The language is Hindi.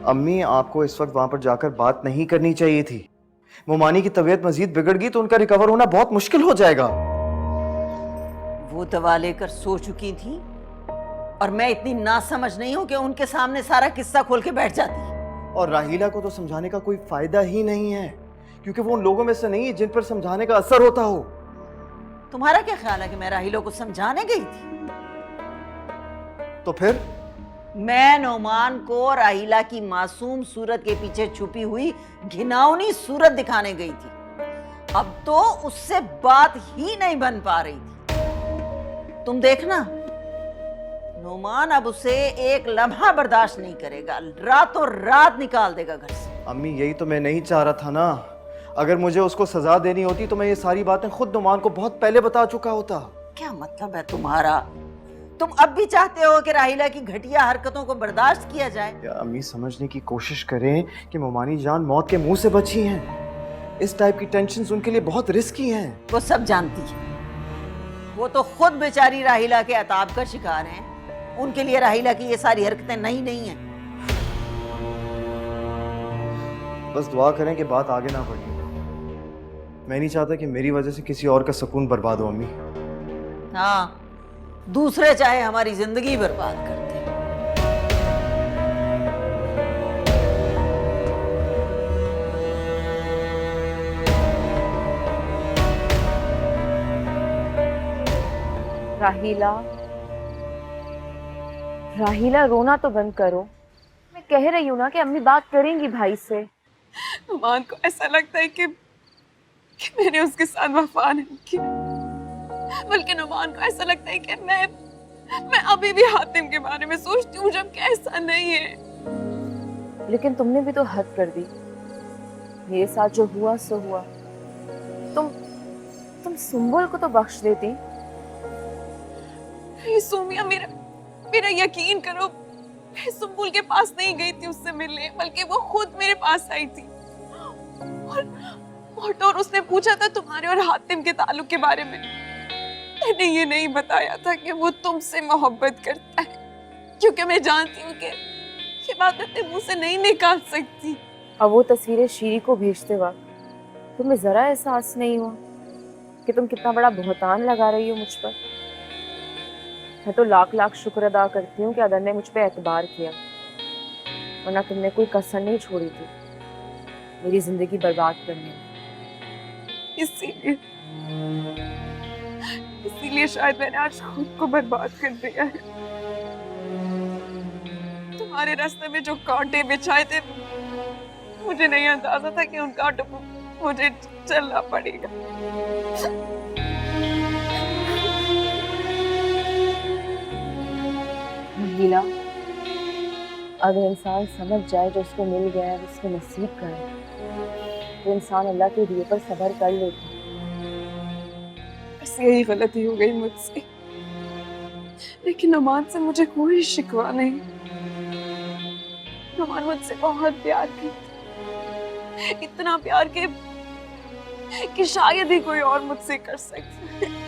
अम्मी, आपको इस वक्त वहां पर जाकर बात नहीं करनी चाहिए थी। मोमानी की तबीयत मजीद बिगड़ गई तो उनका रिकवर होना बहुत मुश्किल हो जाएगा। वो दवा लेकर सो चुकी थी और मैं इतनी नासमझ नहीं हूं कि उनके सामने सारा किस्सा खोल के बैठ जाती। और राहीला को तो समझाने का कोई फायदा ही नहीं है, क्योंकि वो उन लोगों में से नहीं है जिन पर समझाने का असर होता हो। तुम्हारा क्या ख्याल है कि मैं राहीला को समझाने गई थी? तो फिर मैं नोमान को राहीला की मासूम सूरत के पीछे छुपी हुई घिनौनी सूरत दिखाने गई थी। अब तो उससे बात ही नहीं बन पा रही थी। तुम देखना, नोमान अब उसे एक लम्हा बर्दाश्त नहीं करेगा, रातों रात निकाल देगा घर से। अम्मी, यही तो मैं नहीं चाह रहा था ना। अगर मुझे उसको सजा देनी होती तो मैं ये सारी बातें खुद नुमान को बहुत पहले बता चुका होता। क्या मतलब है तुम्हारा? तुम अब भी चाहते हो कि राहीला की घटिया हरकतों को बर्दाश्त किया जाए? या अम्मी, समझने की कोशिश करें कि मोमानी जान मौत के मुंह से बची हैं। इस टाइप की टेंशन्स उनके लिए बहुत रिस्की हैं। वो सब जानती है। वो तो खुद बेचारी राहीला के अताब का शिकार हैं। उनके लिए राहीला की ये सारी हरकतें नहीं हैं। बस दुआ करें कि बात आगे ना बढ़े। मैं नहीं चाहता कि मेरी वजह से किसी और का सुकून बर्बाद हो अम्मी। हाँ, दूसरे चाहे हमारी जिंदगी बर्बाद कर दे। राहीला, राहीला, रोना तो बंद करो। मैं कह रही हूँ ना कि अम्मी बात करेंगी भाई से। नुमान को ऐसा लगता है कि मैंने उसके साथ वफा नहीं की, बल्कि नुमान को ऐसा लगता है कि मैं अभी भी हातिम के बारे में सोचती हूँ, जबकि ऐसा नहीं है। लेकिन तुमने भी तो हद कर दी। मेरे साथ जो हुआ सो हुआ। तुम सुंबुल को तो बख्श देती। सोमिया, मेरा यकीन करो, मैं सुंबुल के पास नहीं गई थी उससे मिलने, बल्कि वो खुद मेरे पास आई थी। और उसने पूछा था तुम्हारे और हातिम के ताल्लुक के बारे में। मैंने ये नहीं बताया था कि वो तुमसे मोहब्बत करता है, क्योंकि मैं जानती हूँ कि ये बात अपने मुंह से नहीं निकाल सकती। और वो तस्वीरें शीरी को भेजते वक्त तुम्हें जरा एहसास नहीं हुआ कि तुम कितना बड़ा बुहतान लगा रही हो मुझ पर? मैं तो लाख लाख शुक्र अदा करती हूँ कि अदर ने मुझ पर एतबार किया, वरना तुमने कोई कसर नहीं छोड़ी थी मेरी जिंदगी बर्बाद करने में। इसीलिए शायद मैंने आज खुद को बर्बाद कर दिया है। तुम्हारे रास्ते में जो कांटे बिछाए थे, मुझे नहीं अंदाजा था कि उन कांटों को मुझे चलना पड़ेगा। महिला, अगर इंसान समझ जाए जो उसको मिल गया है उसको नसीब करे, तो इंसान अल्लाह के दिए पर सब्र कर लेता। बस यही गलती हो गई मुझसे, लेकिन नुमान से मुझे कोई शिकवा नहीं। नुमान मुझसे बहुत प्यार करती, इतना प्यार कि शायद ही कोई और मुझसे कर सकता है।